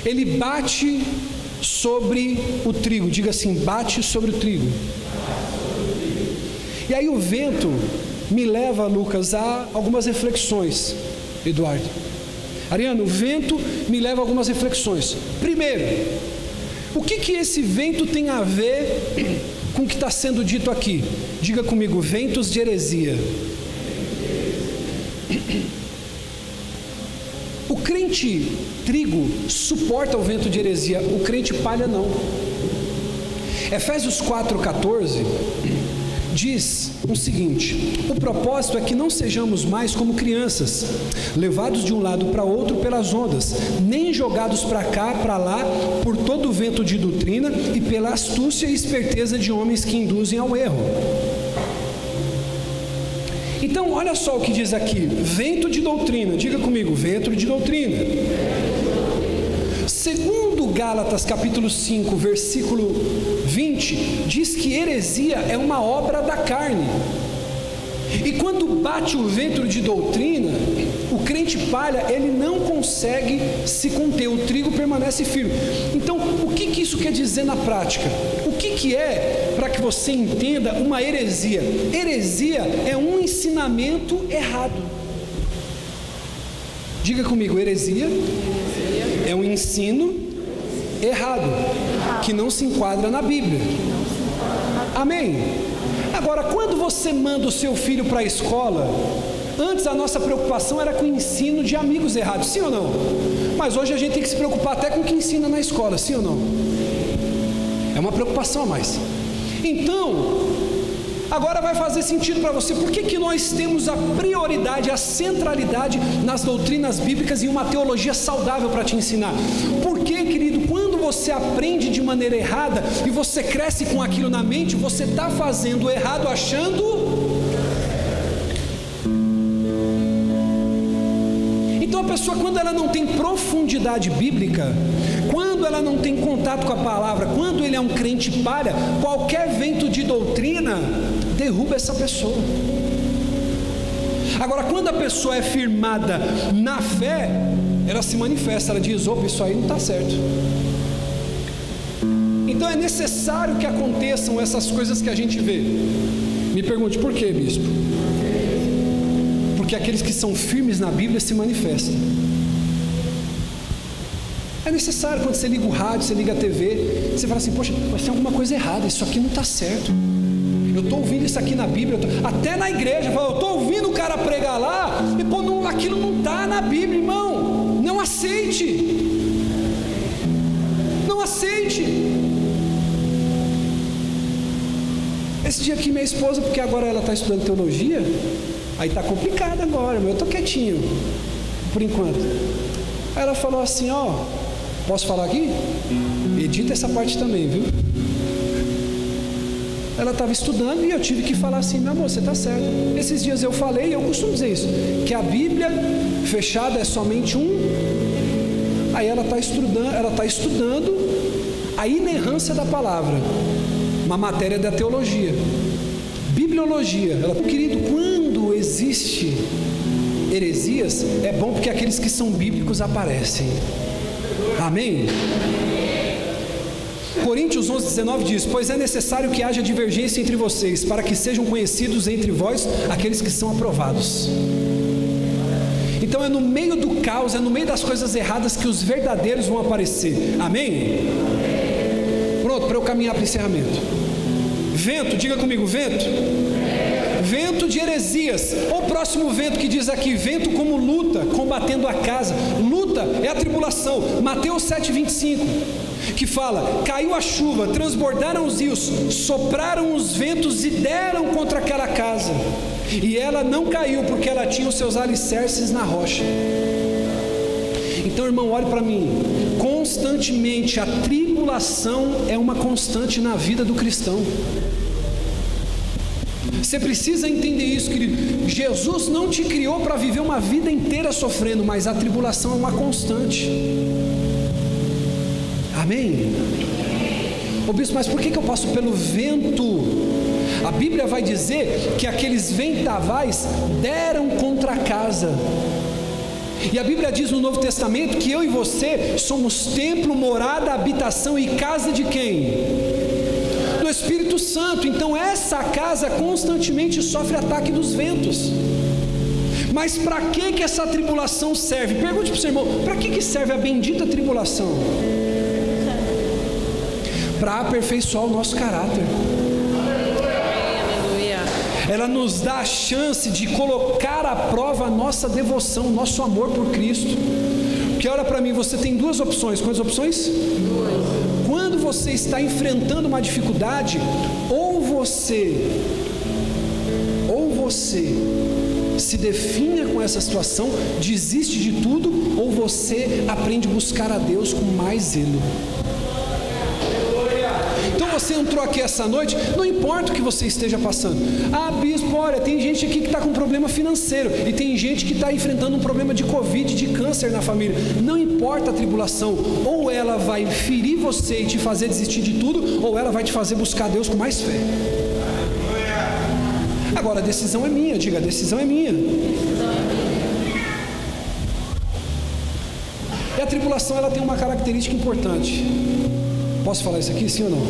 ele bate sobre o trigo. Diga assim, bate sobre o trigo. E aí o vento me leva, Lucas, a algumas reflexões, Eduardo. Ariano, o vento me leva a algumas reflexões. Primeiro, o que esse vento tem a ver com o que está sendo dito aqui? Diga comigo, ventos de heresia. O crente trigo suporta o vento de heresia, o crente palha não. Efésios 4,14 diz o seguinte: o propósito é que não sejamos mais como crianças, levados de um lado para outro pelas ondas, nem jogados para cá, para lá, por todo o vento de doutrina e pela astúcia e esperteza de homens que induzem ao erro. Então, olha só o que diz aqui: vento de doutrina. Diga comigo, vento de doutrina. Segundo Gálatas capítulo 5, versículo 20, diz que heresia é uma obra da carne. E quando bate o vento de doutrina, o crente palha, ele não consegue se conter, o trigo permanece firme. Então, o que isso quer dizer na prática? O que é, para que você entenda, uma heresia? Heresia é um ensinamento errado. Diga comigo, heresia é um ensino errado, que não se enquadra na Bíblia. Amém? Agora, quando você manda o seu filho para a escola, antes a nossa preocupação era com o ensino de amigos errados, sim ou não? Mas hoje a gente tem que se preocupar até com o que ensina na escola, sim ou não? É uma preocupação a mais. Então, agora vai fazer sentido para você. Por que nós temos a prioridade, a centralidade nas doutrinas bíblicas e uma teologia saudável para te ensinar? Porque, querido, quando você aprende de maneira errada e você cresce com aquilo na mente, você está fazendo errado achando. Então a pessoa, quando ela não tem profundidade bíblica, quando ela não tem contato com a palavra, quando ele é um crente palha, qualquer vento de doutrina derruba essa pessoa. Agora, quando a pessoa é firmada na fé, ela se manifesta, ela diz: opa, isso aí não está certo. Então é necessário que aconteçam essas coisas que a gente vê. Me pergunte, por quê, bispo? Porque aqueles que são firmes na Bíblia se manifestam. É necessário, quando você liga o rádio, você liga a TV, você fala assim: poxa, mas tem alguma coisa errada, isso aqui não está certo. Eu estou ouvindo isso aqui na Bíblia, até na igreja, eu estou ouvindo o cara pregar lá, e pô, não, aquilo não está na Bíblia, irmão. Não aceite. Não aceite. Esse dia aqui minha esposa, porque agora ela está estudando teologia, aí está complicado agora, mas eu estou quietinho, por enquanto. Aí ela falou assim: ó, posso falar aqui? Edita essa parte também, viu? Ela estava estudando e eu tive que falar assim: meu amor, você está certo. Esses dias eu falei, eu costumo dizer isso, que a Bíblia fechada é somente um. Aí ela está estudando a inerrância da palavra, uma matéria da teologia, bibliologia. Ela, querido, quando existe heresias, é bom porque aqueles que são bíblicos aparecem. Amém? Coríntios 11:19 diz: pois é necessário que haja divergência entre vocês, para que sejam conhecidos entre vós aqueles que são aprovados. Então é no meio do caos, é no meio das coisas erradas que os verdadeiros vão aparecer. Amém? Pronto, para eu caminhar para o encerramento. Vento, diga comigo, vento. Vento de heresias. O próximo vento que diz aqui: vento como luta, combatendo a casa. Luta é a tribulação. Mateus 7,25, que fala: caiu a chuva, transbordaram os rios, sopraram os ventos e deram contra aquela casa. E ela não caiu porque ela tinha os seus alicerces na rocha. Então, irmão, olhe para mim. Constantemente a tribulação é uma constante na vida do cristão. Você precisa entender isso, querido. Jesus não te criou para viver uma vida inteira sofrendo, mas a tribulação é uma constante. Amém? Ô bispo, mas por que eu passo pelo vento? A Bíblia vai dizer que aqueles ventavais deram contra a casa. E a Bíblia diz no Novo Testamento que eu e você somos templo, morada, habitação e casa de quem? Do Espírito Santo. Então essa casa constantemente sofre ataque dos ventos. Mas para que essa tribulação serve? Pergunte para o seu irmão, para que serve a bendita tribulação? Para aperfeiçoar o nosso caráter. Ela nos dá a chance de colocar à prova a nossa devoção, nosso amor por Cristo. Porque olha para mim, você tem duas opções. Quantas opções? Duas. Quando você está enfrentando uma dificuldade, ou você se definha com essa situação, desiste de tudo, ou você aprende a buscar a Deus com mais zelo. Então você entrou aqui essa noite, não importa o que você esteja passando. Ah, bispo, olha, tem gente aqui que está com problema financeiro, e tem gente que está enfrentando um problema de Covid, de câncer na família. Não importa a tribulação, ou ela vai ferir você e te fazer desistir de tudo, ou ela vai te fazer buscar Deus com mais fé. Agora a decisão é minha, diga, a decisão é minha. E a tribulação, ela tem uma característica importante. Posso falar isso aqui, sim ou não?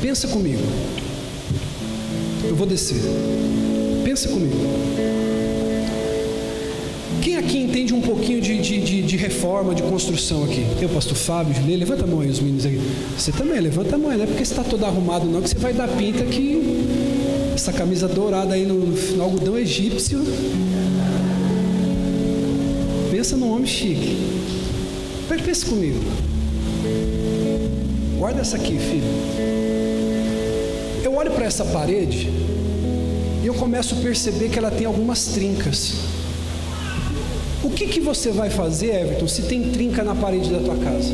Pensa comigo. Eu vou descer. Pensa comigo. Quem aqui entende um pouquinho de reforma, de construção aqui? Eu, pastor Fábio, Juliê, levanta a mão aí, os meninos aqui. Você também, levanta a mão, não é porque você está todo arrumado não, que você vai dar pinta que essa camisa dourada aí no algodão egípcio. Pensa num homem chique. Pensa comigo. Guarda essa aqui, filho. Eu olho para essa parede e eu começo a perceber que ela tem algumas trincas. O que você vai fazer, Everton, se tem trinca na parede da tua casa?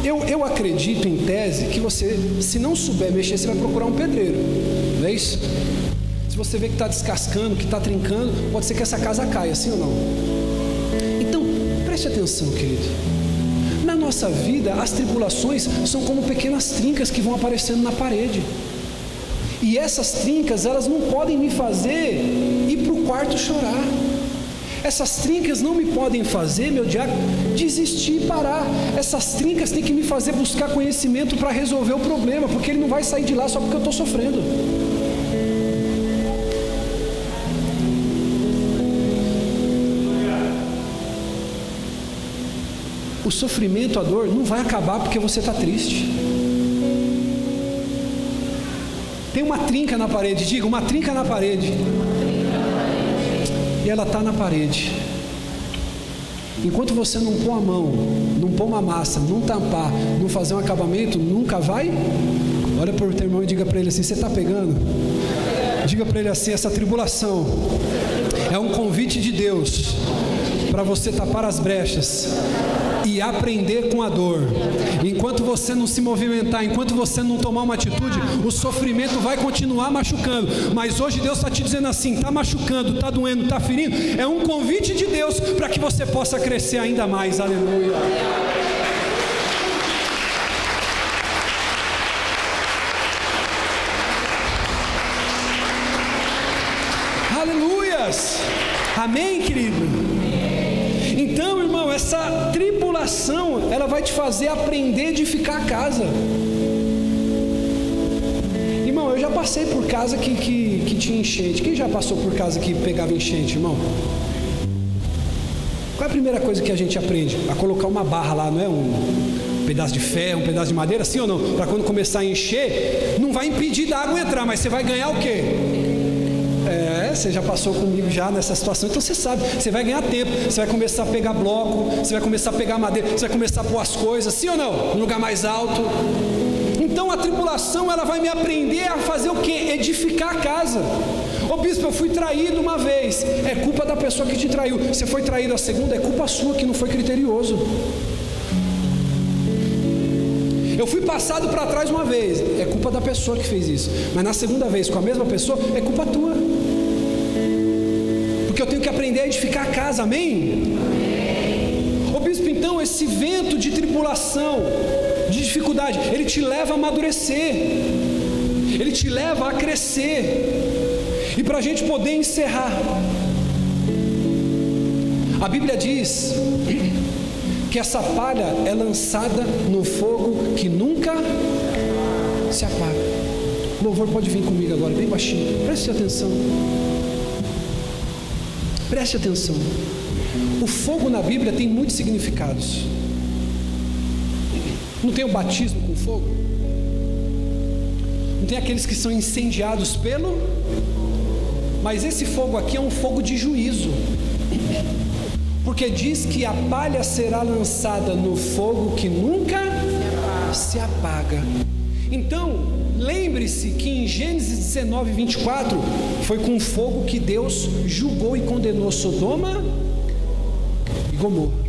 Eu acredito em tese que você, se não souber mexer, você vai procurar um pedreiro. Não é isso? Se você vê que está descascando, que está trincando, pode ser que essa casa caia, sim ou não? Então, preste atenção, querido. Na nossa vida, as tribulações são como pequenas trincas que vão aparecendo na parede. E essas trincas, elas não podem me fazer ir para o quarto chorar. Essas trincas não me podem fazer, meu diácono, desistir e parar. Essas trincas têm que me fazer buscar conhecimento para resolver o problema, porque ele não vai sair de lá só porque eu estou sofrendo. O sofrimento, a dor, não vai acabar porque você está triste. Tem uma trinca na parede, diga, uma trinca na parede. E ela está na parede. Enquanto você não pôr a mão, não pôr uma massa, não tampar, não fazer um acabamento, nunca vai. Olha para o teu irmão e diga para ele assim: você está pegando? Diga para ele assim: essa tribulação é um convite de Deus para você tapar as brechas e aprender com a dor. Enquanto você não se movimentar, enquanto você não tomar uma atitude, o sofrimento vai continuar machucando. Mas hoje Deus está te dizendo assim: está machucando, está doendo, está ferindo. É um convite de Deus para que você possa crescer ainda mais. Aleluia. Aleluias. Amém, querido? Então, irmão, essa tribulação, ela vai te fazer aprender a edificar a casa. Irmão, eu já passei por casa que tinha enchente. Quem já passou por casa que pegava enchente, irmão? Qual é a primeira coisa que a gente aprende? A colocar uma barra lá, não é? Um pedaço de ferro, um pedaço de madeira, sim ou não? Para quando começar a encher, não vai impedir da água entrar, mas você vai ganhar o quê? Você já passou comigo já nessa situação, então você sabe, você vai ganhar tempo, você vai começar a pegar bloco, você vai começar a pegar madeira, você vai começar a pôr as coisas, sim ou não? No lugar mais alto. Então a tribulação, ela vai me aprender a fazer o quê? Edificar a casa. Ô bispo, eu fui traído uma vez, é culpa da pessoa que te traiu. Você foi traído a segunda, é culpa sua que não foi criterioso. Eu fui passado para trás uma vez, é culpa da pessoa que fez isso. Mas na segunda vez com a mesma pessoa, é culpa tua. Porque eu tenho que aprender a edificar a casa, amém? Ô bispo, então esse vento de tribulação, de dificuldade, ele te leva a amadurecer, ele te leva a crescer. E para a gente poder encerrar, a Bíblia diz que essa palha é lançada no fogo que nunca se apaga. O louvor pode vir comigo agora, bem baixinho, preste atenção. Preste atenção. O fogo na Bíblia tem muitos significados. Não tem o batismo com fogo? Não tem aqueles que são incendiados pelo... Mas esse fogo aqui é um fogo de juízo. Porque diz que a palha será lançada no fogo que nunca se apaga. Então, lembre-se que em Gênesis 19, 24, foi com fogo que Deus julgou e condenou Sodoma e Gomorra.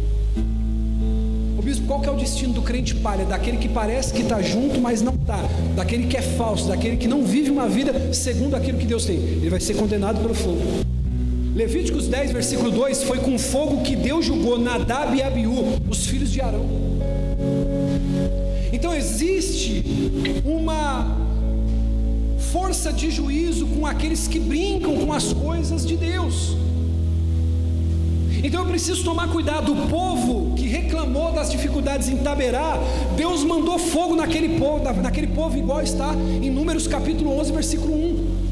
O bispo, qual que é o destino do crente palha? Daquele que parece que está junto, mas não está. Daquele que é falso, daquele que não vive uma vida segundo aquilo que Deus tem. Ele vai ser condenado pelo fogo. Levíticos 10, versículo 2, foi com fogo que Deus julgou Nadab e Abiú, os filhos de Arão. Então existe uma força de juízo com aqueles que brincam com as coisas de Deus. Então eu preciso tomar cuidado. O povo que reclamou das dificuldades em Taberá, Deus mandou fogo naquele povo, igual está em Números capítulo 11, versículo 1.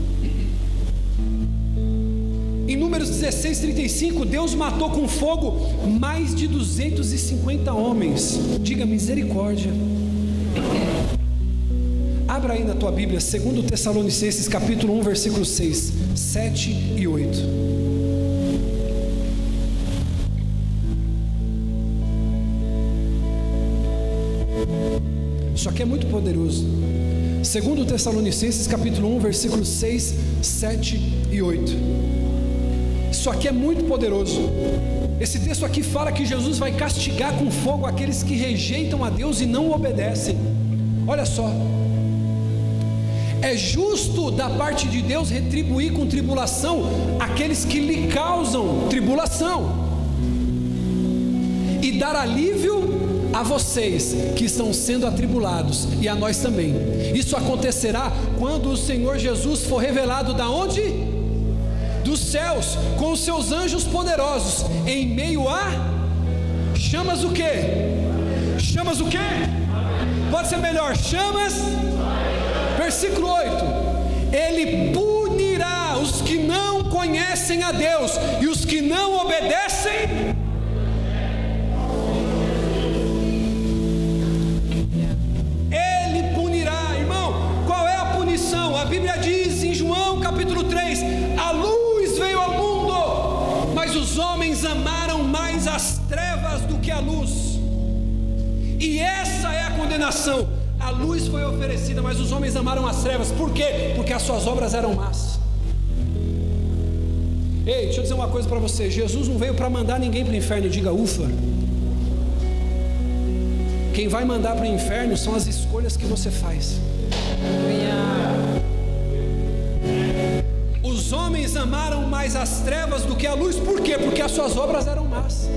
Em Números 16, 35, Deus matou com fogo mais de 250 homens. Diga misericórdia. Abra aí na tua Bíblia, 2 Tessalonicenses capítulo 1, versículos 6, 7 e 8. Isso aqui é muito poderoso. 2 Tessalonicenses capítulo 1, versículos 6, 7 e 8. Isso aqui é muito poderoso. Esse texto aqui fala que Jesus vai castigar com fogo aqueles que rejeitam a Deus e não o obedecem. Olha só, é justo da parte de Deus retribuir com tribulação aqueles que lhe causam tribulação e dar alívio a vocês que estão sendo atribulados, e a nós também. Isso acontecerá quando o Senhor Jesus for revelado da onde? Dos céus, com os seus anjos poderosos, em meio a chamas o quê? Chamas o quê? Pode ser melhor, chamas. Versículo 8: Ele punirá os que não conhecem a Deus e os que não obedecem. Ele punirá, irmão. Qual é a punição? A Bíblia diz em João capítulo 3: a luz veio ao mundo, mas os homens amaram mais as trevas do que a luz. E essa é a condenação. A luz foi oferecida, mas os homens amaram as trevas. Por quê? Porque as suas obras eram más. Ei, deixa eu dizer uma coisa para você. Jesus não veio para mandar ninguém para o inferno. Diga ufa. Quem vai mandar para o inferno são as escolhas que você faz. Os homens amaram mais as trevas do que a luz. Por quê? Porque as suas obras eram más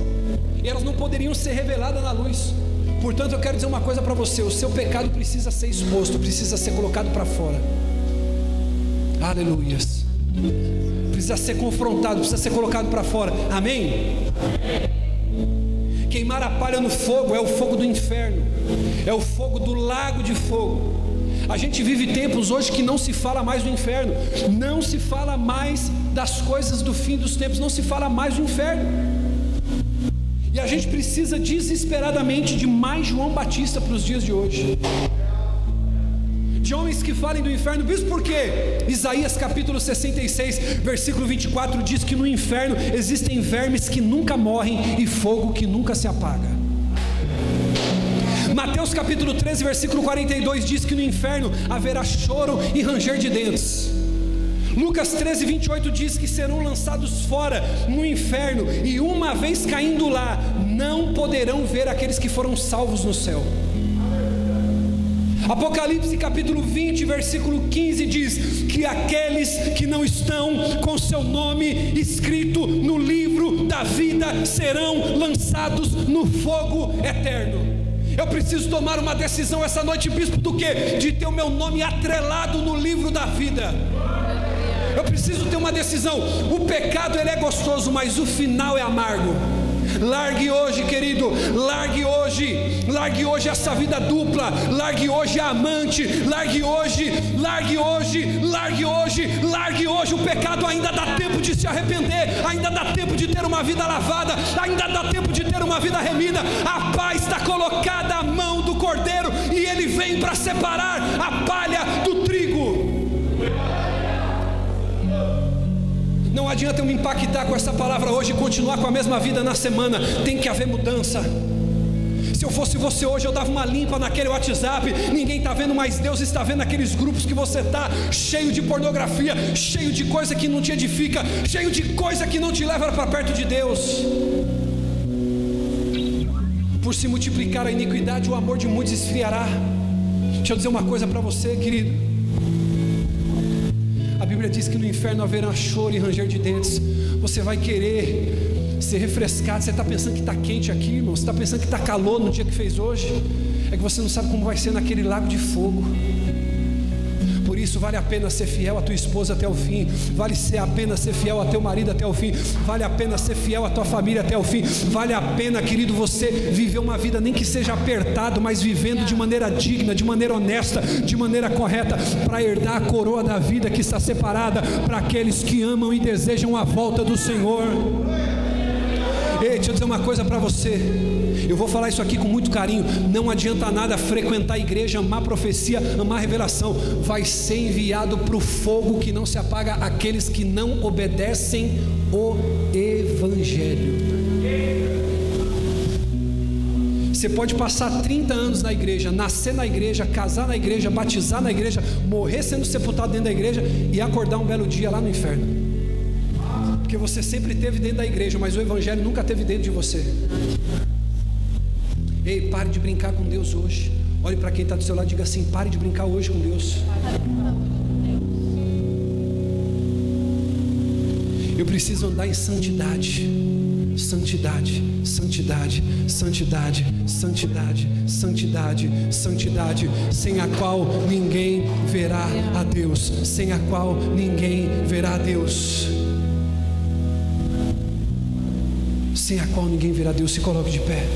e elas não poderiam ser reveladas na luz. Portanto, eu quero dizer uma coisa para você: o seu pecado precisa ser exposto, precisa ser colocado para fora. Aleluias. Precisa ser confrontado, precisa ser colocado para fora. Amém? Queimar a palha no fogo é o fogo do inferno, é o fogo do lago de fogo. A gente vive tempos hoje que não se fala mais do inferno, não se fala mais das coisas do fim dos tempos, não se fala mais do inferno. E a gente precisa desesperadamente de mais João Batista para os dias de hoje, de homens que falem do inferno. Isso porque Isaías capítulo 66, versículo 24 diz que no inferno existem vermes que nunca morrem e fogo que nunca se apaga. Mateus capítulo 13, versículo 42 diz que no inferno haverá choro e ranger de dentes. Lucas 13, 28 diz que serão lançados fora no inferno, e uma vez caindo lá, não poderão ver aqueles que foram salvos no céu. Apocalipse capítulo 20, versículo 15 diz que aqueles que não estão com seu nome escrito no livro da vida serão lançados no fogo eterno. Eu preciso tomar uma decisão essa noite, bispo, do quê? De ter o meu nome atrelado no livro da vida. Eu preciso ter uma decisão. O pecado ele é gostoso, mas o final é amargo. Largue hoje, querido, largue hoje essa vida dupla, largue hoje a amante, largue hoje o pecado. Ainda dá tempo de se arrepender, ainda dá tempo de ter uma vida lavada, ainda dá tempo de ter uma vida remida. A paz está colocada à mão do Cordeiro, e Ele vem para separar a palha do trigo. Não adianta eu me impactar com essa palavra hoje e continuar com a mesma vida na semana. Tem que haver mudança. Se eu fosse você hoje, eu dava uma limpa naquele WhatsApp. Ninguém está vendo, mas Deus está vendo aqueles grupos que você está, cheio de pornografia, cheio de coisa que não te edifica, cheio de coisa que não te leva para perto de Deus. Por se multiplicar a iniquidade, o amor de muitos esfriará. Deixa eu dizer uma coisa para você, querido. A Bíblia diz que no inferno haverá choro e ranger de dentes. Você vai querer ser refrescado. Você está pensando que está quente aqui, irmão? Você está pensando que está calor no dia que fez hoje? É que você não sabe como vai ser naquele lago de fogo. Por isso vale a pena ser fiel à tua esposa até o fim. Vale a pena ser fiel ao teu marido até o fim. Vale a pena ser fiel à tua família até o fim. Vale a pena, querido, você viver uma vida, nem que seja apertado, mas vivendo de maneira digna, de maneira honesta, de maneira correta, para herdar a coroa da vida que está separada para aqueles que amam e desejam a volta do Senhor. Ei, deixa eu dizer uma coisa para você. Eu vou falar isso aqui com muito carinho. Não adianta nada frequentar a igreja, amar profecia, amar revelação. Vai ser enviado para o fogo que não se apaga aqueles que não obedecem o Evangelho. Você pode passar 30 anos na igreja, nascer na igreja, casar na igreja, batizar na igreja, morrer sendo sepultado dentro da igreja e acordar um belo dia lá no inferno. Porque você sempre esteve dentro da igreja, mas o Evangelho nunca esteve dentro de você. Ei, pare de brincar com Deus hoje. Olhe para quem está do seu lado e diga assim: pare de brincar hoje com Deus. Eu preciso andar em santidade. Santidade, santidade, santidade, santidade, santidade, santidade, sem a qual ninguém verá a Deus, sem a qual ninguém verá a Deus, sem a qual ninguém verá a Deus. Se coloque de pé.